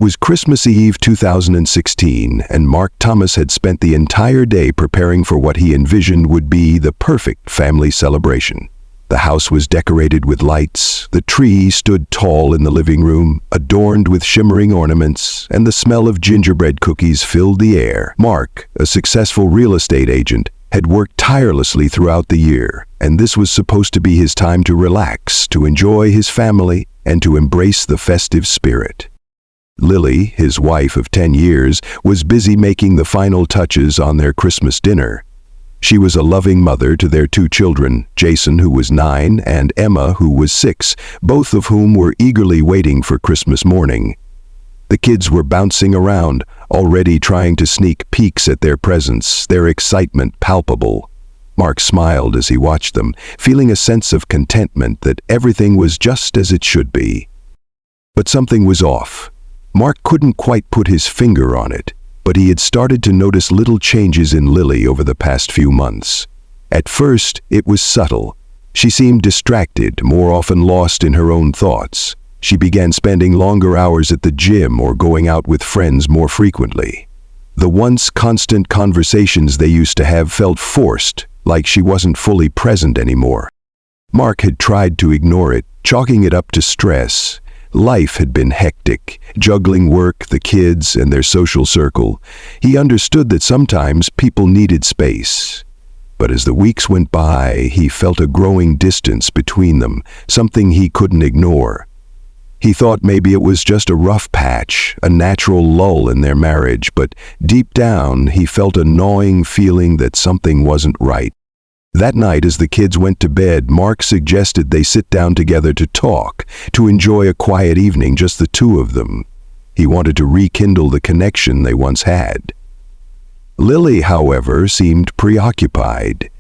It was Christmas Eve 2016, and Mark Thomas had spent the entire day preparing for what he envisioned would be the perfect family celebration. The house was decorated with lights, the tree stood tall in the living room, adorned with shimmering ornaments, and the smell of gingerbread cookies filled the air. Mark, a successful real estate agent, had worked tirelessly throughout the year, and this was supposed to be his time to relax, to enjoy his family, and to embrace the festive spirit. Lily, his wife of 10 years, was busy making the final touches on their Christmas dinner. She was a loving mother to their 2 children, Jason, who was 9, and Emma, who was 6, both of whom were eagerly waiting for Christmas morning. The kids were bouncing around, already trying to sneak peeks at their presents, their excitement palpable. Mark smiled as he watched them, feeling a sense of contentment that everything was just as it should be. But something was off. Mark couldn't quite put his finger on it, but he had started to notice little changes in Lily over the past few months. At first, it was subtle. She seemed distracted, more often lost in her own thoughts. She began spending longer hours at the gym or going out with friends more frequently. The once constant conversations they used to have felt forced, like she wasn't fully present anymore. Mark had tried to ignore it, chalking it up to stress. Life had been hectic, juggling work, the kids, and their social circle. He understood that sometimes people needed space. But as the weeks went by, he felt a growing distance between them, something he couldn't ignore. He thought maybe it was just a rough patch, a natural lull in their marriage, but deep down he felt a gnawing feeling that something wasn't right. That night, as the kids went to bed, Mark suggested they sit down together to talk, to enjoy a quiet evening, just the 2 of them. He wanted to rekindle the connection they once had. Lily, however, seemed preoccupied.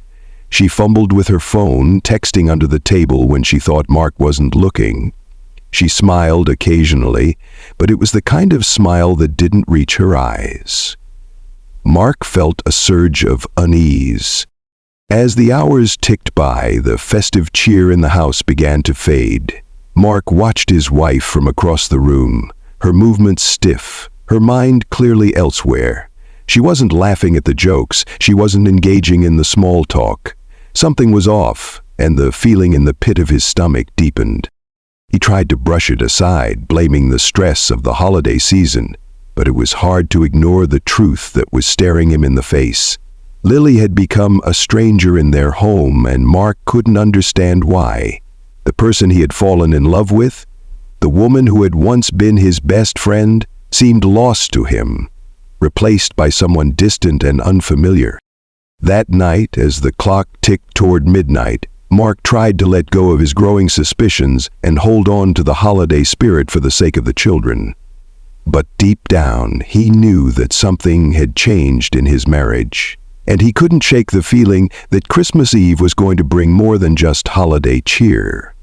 She fumbled with her phone, texting under the table when she thought Mark wasn't looking. She smiled occasionally, but it was the kind of smile that didn't reach her eyes. Mark felt a surge of unease. As the hours ticked by, the festive cheer in the house began to fade. Mark watched his wife from across the room, her movements stiff, her mind clearly elsewhere. She wasn't laughing at the jokes, she wasn't engaging in the small talk. Something was off, and the feeling in the pit of his stomach deepened. He tried to brush it aside, blaming the stress of the holiday season, but it was hard to ignore the truth that was staring him in the face. Lily had become a stranger in their home, and Mark couldn't understand why. The person he had fallen in love with, the woman who had once been his best friend, seemed lost to him, replaced by someone distant and unfamiliar. That night, as the clock ticked toward midnight, Mark tried to let go of his growing suspicions and hold on to the holiday spirit for the sake of the children. But deep down, he knew that something had changed in his marriage. And he couldn't shake the feeling that Christmas Eve was going to bring more than just holiday cheer.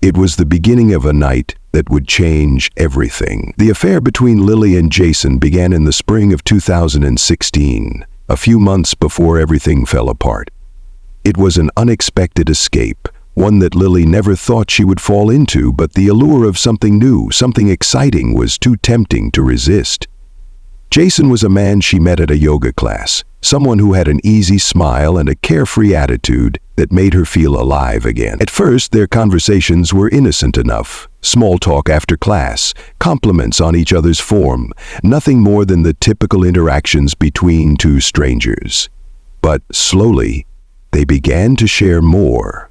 It was the beginning of a night that would change everything. The affair between Lily and Jason began in the spring of 2016, a few months before everything fell apart. It was an unexpected escape, one that Lily never thought she would fall into, but the allure of something new, something exciting, was too tempting to resist. Jason was a man she met at a yoga class, someone who had an easy smile and a carefree attitude that made her feel alive again. At first, their conversations were innocent enough. Small talk after class, compliments on each other's form, nothing more than the typical interactions between 2 strangers. But slowly, they began to share more.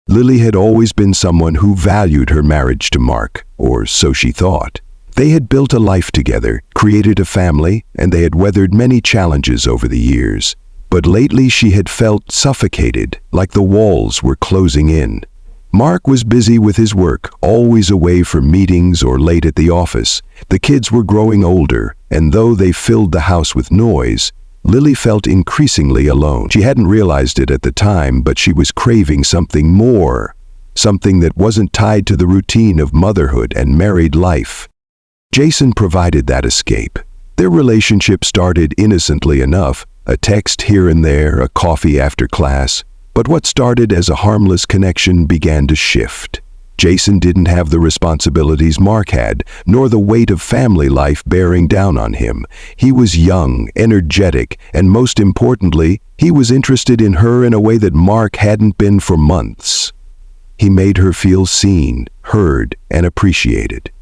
Lily had always been someone who valued her marriage to Mark, or so she thought. They had built a life together, created a family, and they had weathered many challenges over the years. But lately she had felt suffocated, like the walls were closing in. Mark was busy with his work, always away for meetings or late at the office. The kids were growing older, and though they filled the house with noise, Lily felt increasingly alone. She hadn't realized it at the time, but she was craving something more, something that wasn't tied to the routine of motherhood and married life. Jason provided that escape. Their relationship started innocently enough, a text here and there, a coffee after class, but what started as a harmless connection began to shift. Jason didn't have the responsibilities Mark had, nor the weight of family life bearing down on him. He was young, energetic, and most importantly, he was interested in her in a way that Mark hadn't been for months. He made her feel seen, heard, and appreciated.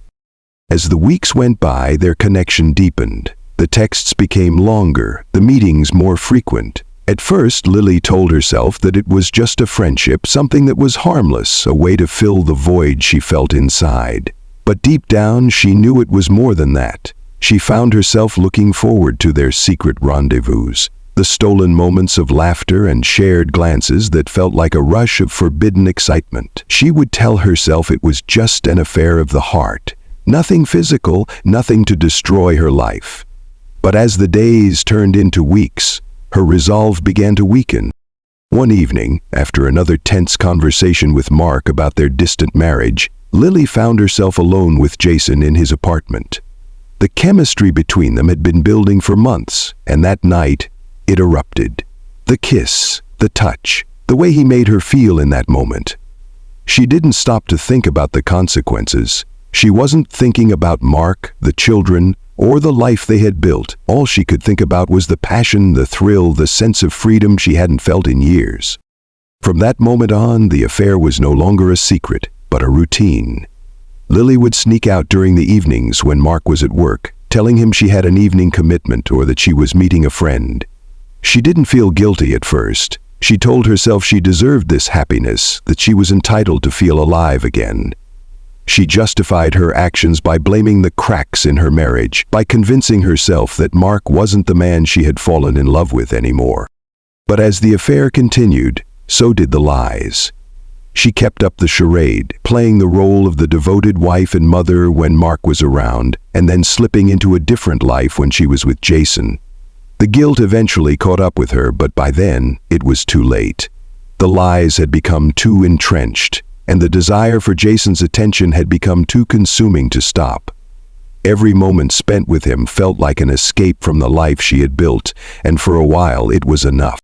As the weeks went by, their connection deepened. The texts became longer, the meetings more frequent. At first, Lily told herself that it was just a friendship, something that was harmless, a way to fill the void she felt inside. But deep down, she knew it was more than that. She found herself looking forward to their secret rendezvous, the stolen moments of laughter and shared glances that felt like a rush of forbidden excitement. She would tell herself it was just an affair of the heart. Nothing physical, nothing to destroy her life. But as the days turned into weeks, her resolve began to weaken. One evening, after another tense conversation with Mark about their distant marriage, Lily found herself alone with Jason in his apartment. The chemistry between them had been building for months, and that night, it erupted. The kiss, the touch, the way he made her feel in that moment. She didn't stop to think about the consequences. She wasn't thinking about Mark, the children, or the life they had built. All she could think about was the passion, the thrill, the sense of freedom she hadn't felt in years. From that moment on, the affair was no longer a secret, but a routine. Lily would sneak out during the evenings when Mark was at work, telling him she had an evening commitment or that she was meeting a friend. She didn't feel guilty at first. She told herself she deserved this happiness, that she was entitled to feel alive again. She justified her actions by blaming the cracks in her marriage, by convincing herself that Mark wasn't the man she had fallen in love with anymore. But as the affair continued, so did the lies. She kept up the charade, playing the role of the devoted wife and mother when Mark was around, and then slipping into a different life when she was with Jason. The guilt eventually caught up with her, but by then, it was too late. The lies had become too entrenched, and the desire for Jason's attention had become too consuming to stop. Every moment spent with him felt like an escape from the life she had built, and for a while it was enough.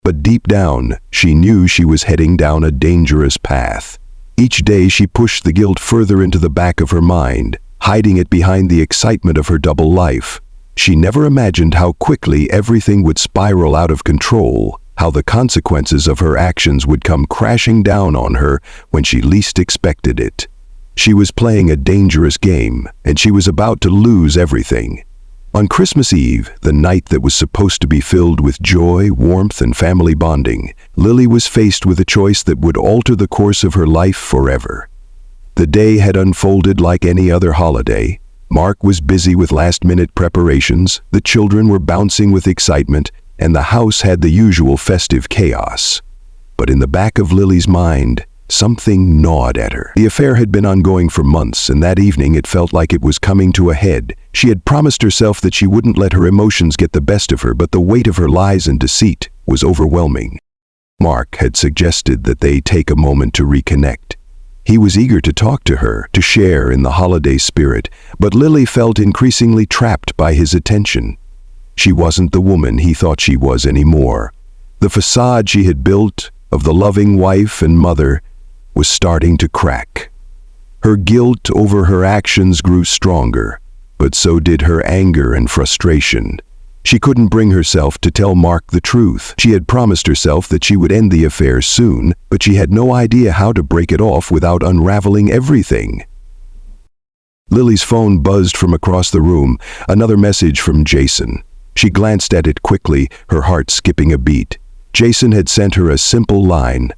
But deep down, she knew she was heading down a dangerous path. Each day she pushed the guilt further into the back of her mind, hiding it behind the excitement of her double life. She never imagined how quickly everything would spiral out of control, how the consequences of her actions would come crashing down on her when she least expected it. She was playing a dangerous game, and she was about to lose everything. On Christmas Eve, the night that was supposed to be filled with joy, warmth, and family bonding, Lily was faced with a choice that would alter the course of her life forever. The day had unfolded like any other holiday. Mark was busy with last-minute preparations, the children were bouncing with excitement, and the house had the usual festive chaos. But in the back of Lily's mind, something gnawed at her. The affair had been ongoing for months, and that evening it felt like it was coming to a head. She had promised herself that she wouldn't let her emotions get the best of her, but the weight of her lies and deceit was overwhelming. Mark had suggested that they take a moment to reconnect. He was eager to talk to her, to share in the holiday spirit, but Lily felt increasingly trapped by his attention. She wasn't the woman he thought she was anymore. The facade she had built of the loving wife and mother was starting to crack. Her guilt over her actions grew stronger, but so did her anger and frustration. She couldn't bring herself to tell Mark the truth. She had promised herself that she would end the affair soon, but she had no idea how to break it off without unraveling everything. Lily's phone buzzed from across the room, another message from Jason. She glanced at it quickly, her heart skipping a beat. Jason had sent her a simple line,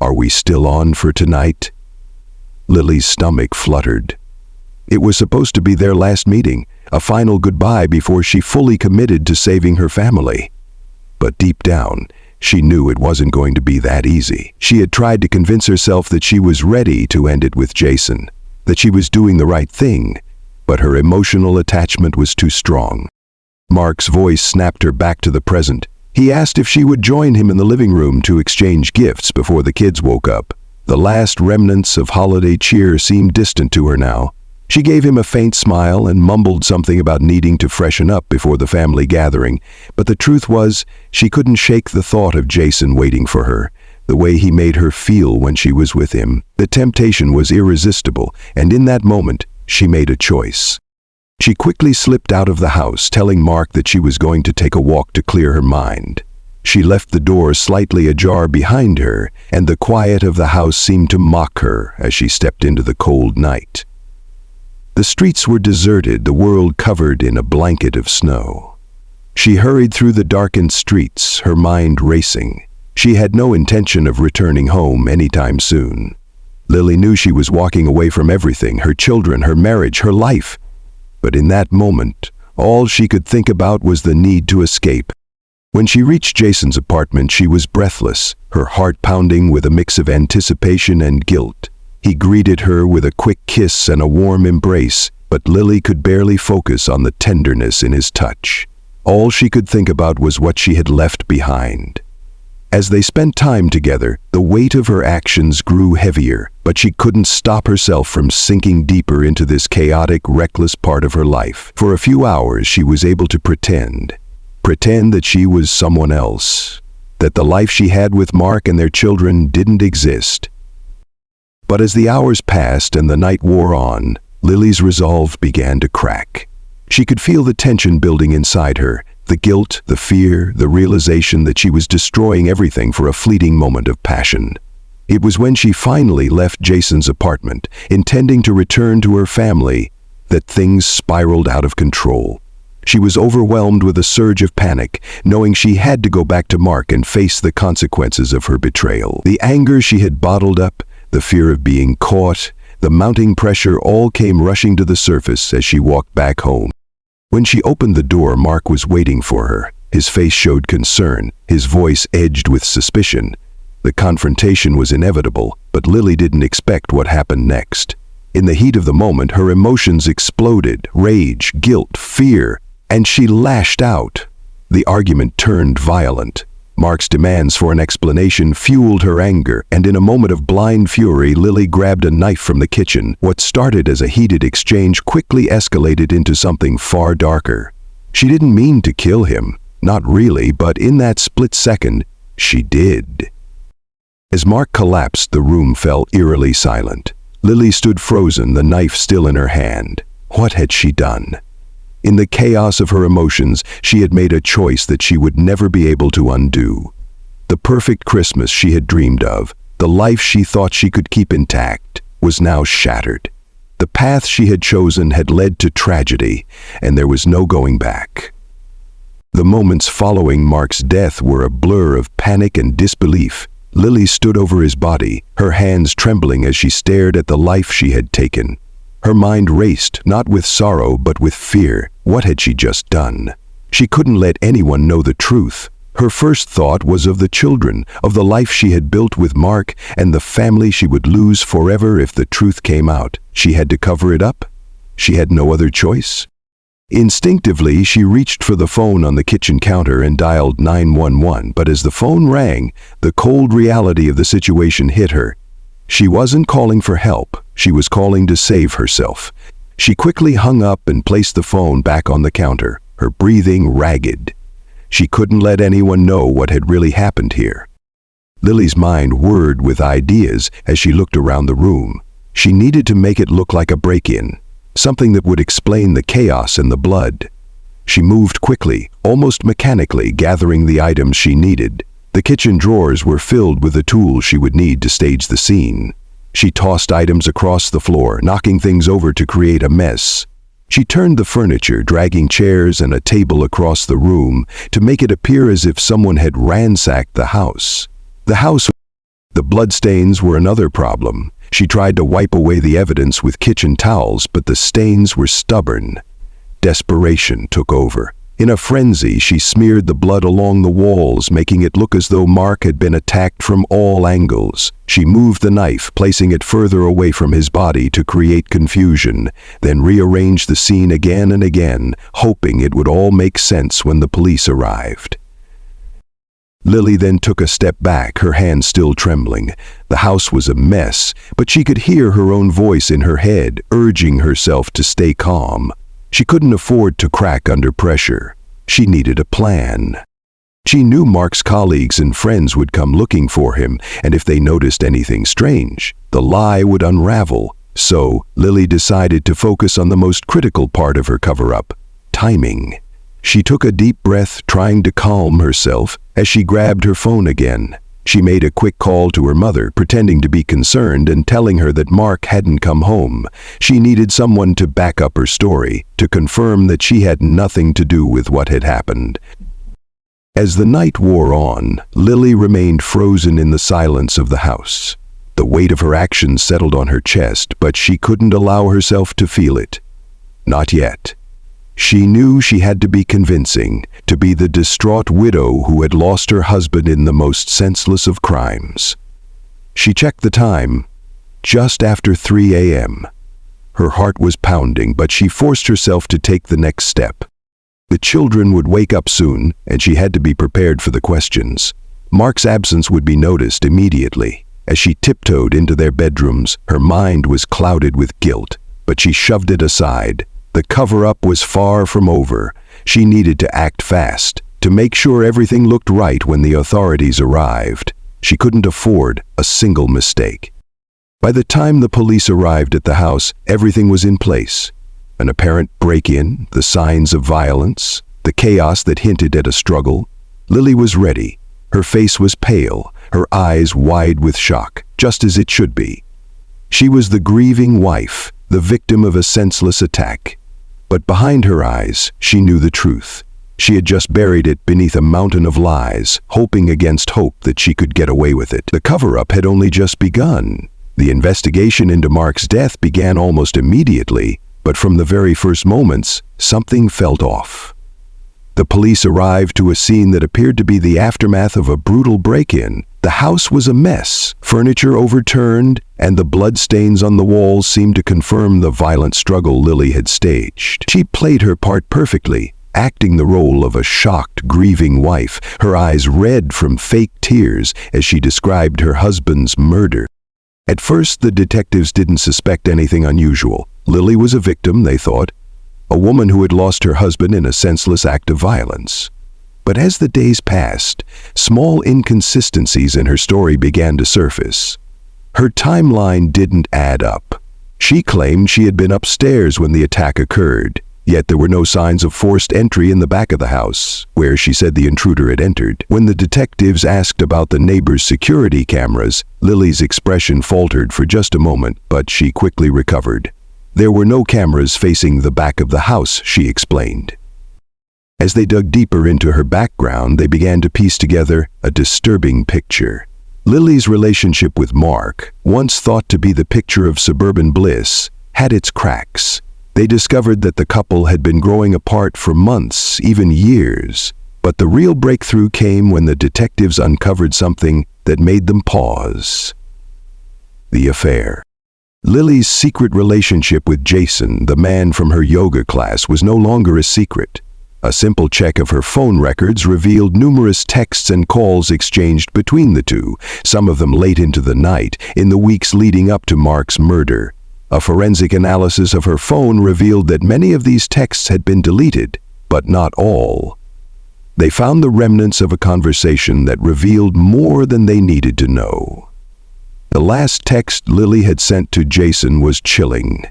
"Are we still on for tonight?" Lily's stomach fluttered. It was supposed to be their last meeting, a final goodbye before she fully committed to saving her family. But deep down, she knew it wasn't going to be that easy. She had tried to convince herself that she was ready to end it with Jason, that she was doing the right thing, but her emotional attachment was too strong. Mark's voice snapped her back to the present. He asked if she would join him in the living room to exchange gifts before the kids woke up. The last remnants of holiday cheer seemed distant to her now. She gave him a faint smile and mumbled something about needing to freshen up before the family gathering, but the truth was, she couldn't shake the thought of Jason waiting for her. the way he made her feel when she was with him. The temptation was irresistible, and in that moment, she made a choice. She quickly slipped out of the house, telling Mark that she was going to take a walk to clear her mind. She left the door slightly ajar behind her, and the quiet of the house seemed to mock her as she stepped into the cold night. The streets were deserted, the world covered in a blanket of snow. She hurried through the darkened streets, her mind racing. She had no intention of returning home anytime soon. Lily knew she was walking away from everything, her children, her marriage, her life. But in that moment, all she could think about was the need to escape. When she reached Jason's apartment, she was breathless, her heart pounding with a mix of anticipation and guilt. He greeted her with a quick kiss and a warm embrace, but Lily could barely focus on the tenderness in his touch. All she could think about was what she had left behind. As they spent time together, the weight of her actions grew heavier, but she couldn't stop herself from sinking deeper into this chaotic, reckless part of her life. For a few hours, she was able to pretend that she was someone else, that the life she had with Mark and their children didn't exist. But as the hours passed and the night wore on, Lily's resolve began to crack. She could feel the tension building inside her, the guilt, the fear, the realization that she was destroying everything for a fleeting moment of passion. It was when she finally left Jason's apartment, intending to return to her family, that things spiraled out of control. She was overwhelmed with a surge of panic, knowing she had to go back to Mark and face the consequences of her betrayal. The anger she had bottled up, the fear of being caught, the mounting pressure all came rushing to the surface as she walked back home. When she opened the door, Mark was waiting for her. His face showed concern, his voice edged with suspicion. The confrontation was inevitable, but Lily didn't expect what happened next. In the heat of the moment, her emotions exploded, rage, guilt, fear, and she lashed out. The argument turned violent. Mark's demands for an explanation fueled her anger, and in a moment of blind fury, Lily grabbed a knife from the kitchen. What started as a heated exchange quickly escalated into something far darker. She didn't mean to kill him, not really, but in that split second, she did. As Mark collapsed, the room fell eerily silent. Lily stood frozen, the knife still in her hand. What had she done? In the chaos of her emotions, she had made a choice that she would never be able to undo. The perfect Christmas she had dreamed of, the life she thought she could keep intact, was now shattered. The path she had chosen had led to tragedy, and there was no going back. The moments following Mark's death were a blur of panic and disbelief. Lily stood over his body, her hands trembling as she stared at the life she had taken. Her mind raced, not with sorrow but with fear. What had she just done? She couldn't let anyone know the truth. Her first thought was of the children, of the life she had built with Mark, and the family she would lose forever if the truth came out. She had to cover it up. She had no other choice. Instinctively, she reached for the phone on the kitchen counter and dialed 911, but as the phone rang, the cold reality of the situation hit her. She wasn't calling for help. She was calling to save herself. She quickly hung up and placed the phone back on the counter, her breathing ragged. She couldn't let anyone know what had really happened here. Lily's mind whirred with ideas as she looked around the room. She needed to make it look like a break-in, something that would explain the chaos and the blood. She moved quickly, almost mechanically, gathering the items she needed. The kitchen drawers were filled with the tools she would need to stage the scene. She tossed items across the floor, knocking things over to create a mess. She turned the furniture, dragging chairs and a table across the room to make it appear as if someone had ransacked the house. The bloodstains were another problem. She tried to wipe away the evidence with kitchen towels, but the stains were stubborn. Desperation took over. In a frenzy, she smeared the blood along the walls, making it look as though Mark had been attacked from all angles. She moved the knife, placing it further away from his body to create confusion, then rearranged the scene again and again, hoping it would all make sense when the police arrived. Lily then took a step back, her hands still trembling. The house was a mess, but she could hear her own voice in her head, urging herself to stay calm. She couldn't afford to crack under pressure. She needed a plan. She knew Mark's colleagues and friends would come looking for him, and if they noticed anything strange, the lie would unravel. So, Lily decided to focus on the most critical part of her cover-up: timing. She took a deep breath, trying to calm herself as she grabbed her phone again. She made a quick call to her mother, pretending to be concerned and telling her that Mark hadn't come home. She needed someone to back up her story, to confirm that she had nothing to do with what had happened. As the night wore on, Lily remained frozen in the silence of the house. The weight of her actions settled on her chest, but she couldn't allow herself to feel it. Not yet. She knew she had to be convincing, to be the distraught widow who had lost her husband in the most senseless of crimes. She checked the time, just after 3 a.m. Her heart was pounding, but she forced herself to take the next step. The children would wake up soon, and she had to be prepared for the questions. Mark's absence would be noticed immediately. As she tiptoed into their bedrooms, her mind was clouded with guilt, but she shoved it aside. The cover-up was far from over. She needed to act fast, to make sure everything looked right when the authorities arrived. She couldn't afford a single mistake. By the time the police arrived at the house, everything was in place. An apparent break-in, the signs of violence, the chaos that hinted at a struggle. Lily was ready. Her face was pale, her eyes wide with shock, just as it should be. She was the grieving wife, the victim of a senseless attack. But behind her eyes, she knew the truth. She had just buried it beneath a mountain of lies, hoping against hope that she could get away with it. The cover-up had only just begun. The investigation into Mark's death began almost immediately, but from the very first moments, something felt off. The police arrived to a scene that appeared to be the aftermath of a brutal break-in. The house was a mess, furniture overturned, and the bloodstains on the walls seemed to confirm the violent struggle Lily had staged. She played her part perfectly, acting the role of a shocked, grieving wife, her eyes red from fake tears as she described her husband's murder. At first, the detectives didn't suspect anything unusual. Lily was a victim, they thought, a woman who had lost her husband in a senseless act of violence. But as the days passed, small inconsistencies in her story began to surface. Her timeline didn't add up. She claimed she had been upstairs when the attack occurred, yet there were no signs of forced entry in the back of the house, where she said the intruder had entered. When the detectives asked about the neighbor's security cameras, Lily's expression faltered for just a moment, but she quickly recovered. There were no cameras facing the back of the house, she explained. As they dug deeper into her background, they began to piece together a disturbing picture. Lily's relationship with Mark, once thought to be the picture of suburban bliss, had its cracks. They discovered that the couple had been growing apart for months, even years. But the real breakthrough came when the detectives uncovered something that made them pause. The affair. Lily's secret relationship with Jason, the man from her yoga class, was no longer a secret. A simple check of her phone records revealed numerous texts and calls exchanged between the two, some of them late into the night, in the weeks leading up to Mark's murder. A forensic analysis of her phone revealed that many of these texts had been deleted, but not all. They found the remnants of a conversation that revealed more than they needed to know. The last text Lily had sent to Jason was chilling.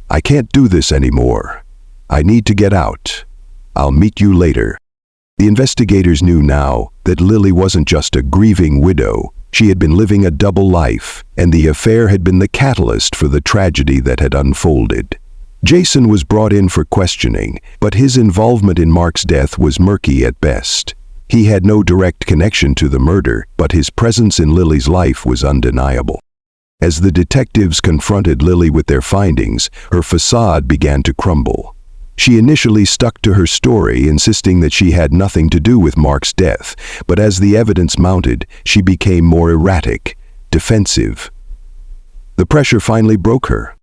"I can't do this anymore. I need to get out. I'll meet you later." The investigators knew now that Lily wasn't just a grieving widow. She had been living a double life, and the affair had been the catalyst for the tragedy that had unfolded. Jason was brought in for questioning, but his involvement in Mark's death was murky at best. He had no direct connection to the murder, but his presence in Lily's life was undeniable. As the detectives confronted Lily with their findings, her facade began to crumble. She initially stuck to her story, insisting that she had nothing to do with Mark's death, but as the evidence mounted, she became more erratic, defensive. The pressure finally broke her.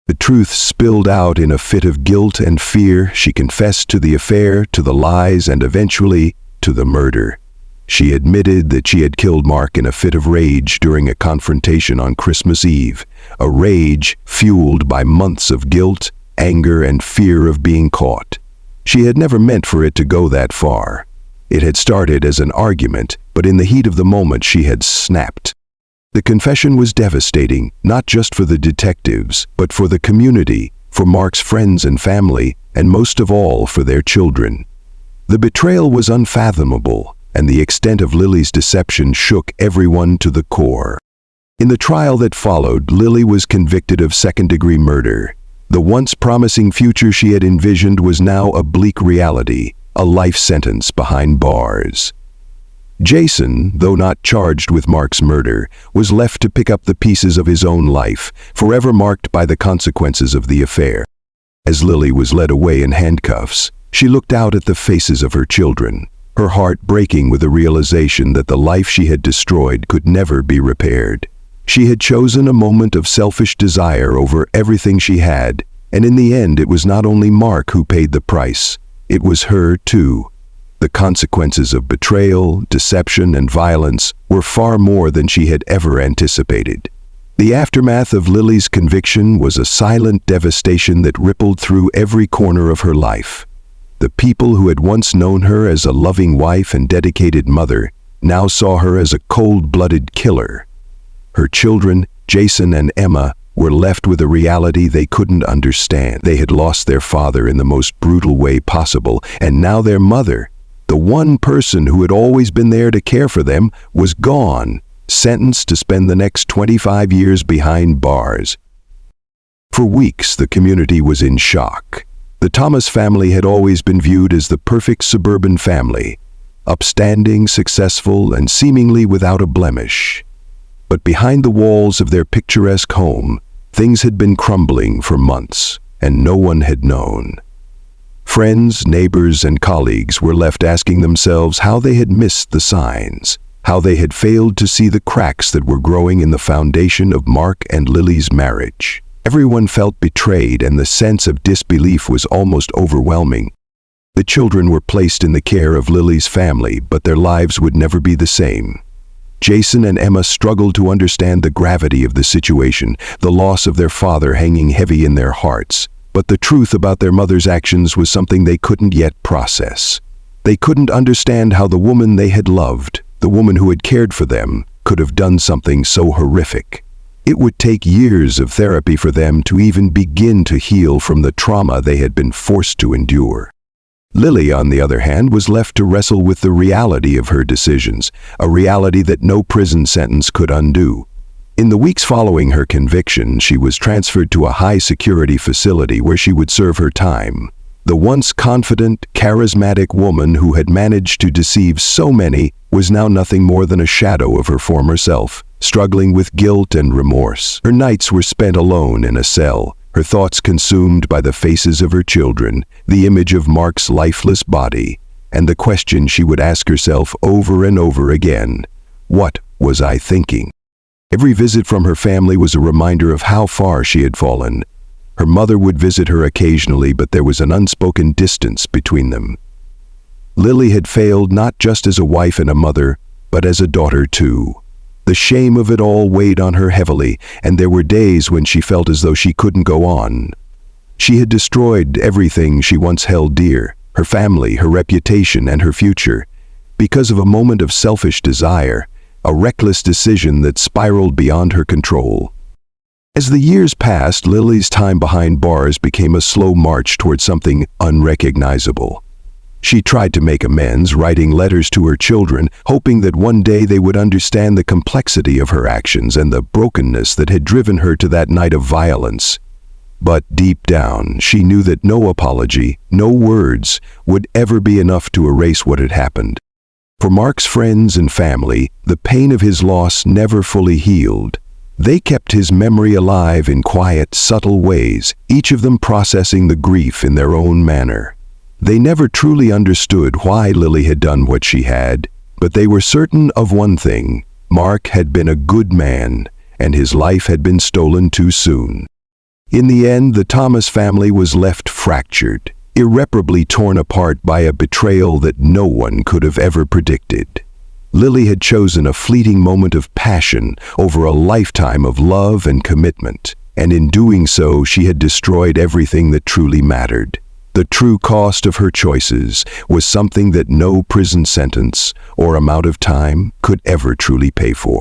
The truth spilled out in a fit of guilt and fear. She confessed to the affair, to the lies, and eventually to the murder. She admitted that she had killed Mark in a fit of rage during a confrontation on Christmas Eve, a rage fueled by months of guilt, anger, and fear of being caught. She had never meant for it to go that far. It had started as an argument, but in the heat of the moment she had snapped. The confession was devastating, not just for the detectives, but for the community, for Mark's friends and family, and most of all for their children. The betrayal was unfathomable, and the extent of Lily's deception shook everyone to the core. In the trial that followed, Lily was convicted of second-degree murder. The once promising future she had envisioned was now a bleak reality, a life sentence behind bars. Jason, though not charged with Mark's murder, was left to pick up the pieces of his own life, forever marked by the consequences of the affair. As Lily was led away in handcuffs, she looked out at the faces of her children, her heart breaking with the realization that the life she had destroyed could never be repaired. She had chosen a moment of selfish desire over everything she had, and in the end it was not only Mark who paid the price, it was her too. The consequences of betrayal, deception, and violence were far more than she had ever anticipated. The aftermath of Lily's conviction was a silent devastation that rippled through every corner of her life. The people who had once known her as a loving wife and dedicated mother now saw her as a cold-blooded killer. Her children, Jason and Emma, were left with a reality they couldn't understand. They had lost their father in the most brutal way possible, and now their mother, the one person who had always been there to care for them, was gone, sentenced to spend the next 25 years behind bars. For weeks, the community was in shock. The Thomas family had always been viewed as the perfect suburban family, upstanding, successful, and seemingly without a blemish. But behind the walls of their picturesque home, things had been crumbling for months, and no one had known. Friends, neighbors, and colleagues were left asking themselves how they had missed the signs, how they had failed to see the cracks that were growing in the foundation of Mark and Lily's marriage. Everyone felt betrayed, and the sense of disbelief was almost overwhelming. The children were placed in the care of Lily's family, but their lives would never be the same. Jason and Emma struggled to understand the gravity of the situation, the loss of their father hanging heavy in their hearts. But the truth about their mother's actions was something they couldn't yet process. They couldn't understand how the woman they had loved, the woman who had cared for them, could have done something so horrific. It would take years of therapy for them to even begin to heal from the trauma they had been forced to endure. Lily, on the other hand, was left to wrestle with the reality of her decisions, a reality that no prison sentence could undo. In the weeks following her conviction, she was transferred to a high-security facility where she would serve her time. The once confident, charismatic woman who had managed to deceive so many was now nothing more than a shadow of her former self, struggling with guilt and remorse. Her nights were spent alone in a cell, her thoughts consumed by the faces of her children, the image of Mark's lifeless body, and the question she would ask herself over and over again: what was I thinking? Every visit from her family was a reminder of how far she had fallen. Her mother would visit her occasionally, but there was an unspoken distance between them. Lily had failed not just as a wife and a mother, but as a daughter too. The shame of it all weighed on her heavily, and there were days when she felt as though she couldn't go on. She had destroyed everything she once held dear, her family, her reputation, and her future, because of a moment of selfish desire, a reckless decision that spiraled beyond her control. As the years passed, Lily's time behind bars became a slow march toward something unrecognizable. She tried to make amends, writing letters to her children, hoping that one day they would understand the complexity of her actions and the brokenness that had driven her to that night of violence. But deep down, she knew that no apology, no words, would ever be enough to erase what had happened. For Mark's friends and family, the pain of his loss never fully healed. They kept his memory alive in quiet, subtle ways, each of them processing the grief in their own manner. They never truly understood why Lily had done what she had, but they were certain of one thing: Mark had been a good man, and his life had been stolen too soon. In the end, the Thomas family was left fractured, irreparably torn apart by a betrayal that no one could have ever predicted. Lily had chosen a fleeting moment of passion over a lifetime of love and commitment, and in doing so, she had destroyed everything that truly mattered. The true cost of her choices was something that no prison sentence or amount of time could ever truly pay for.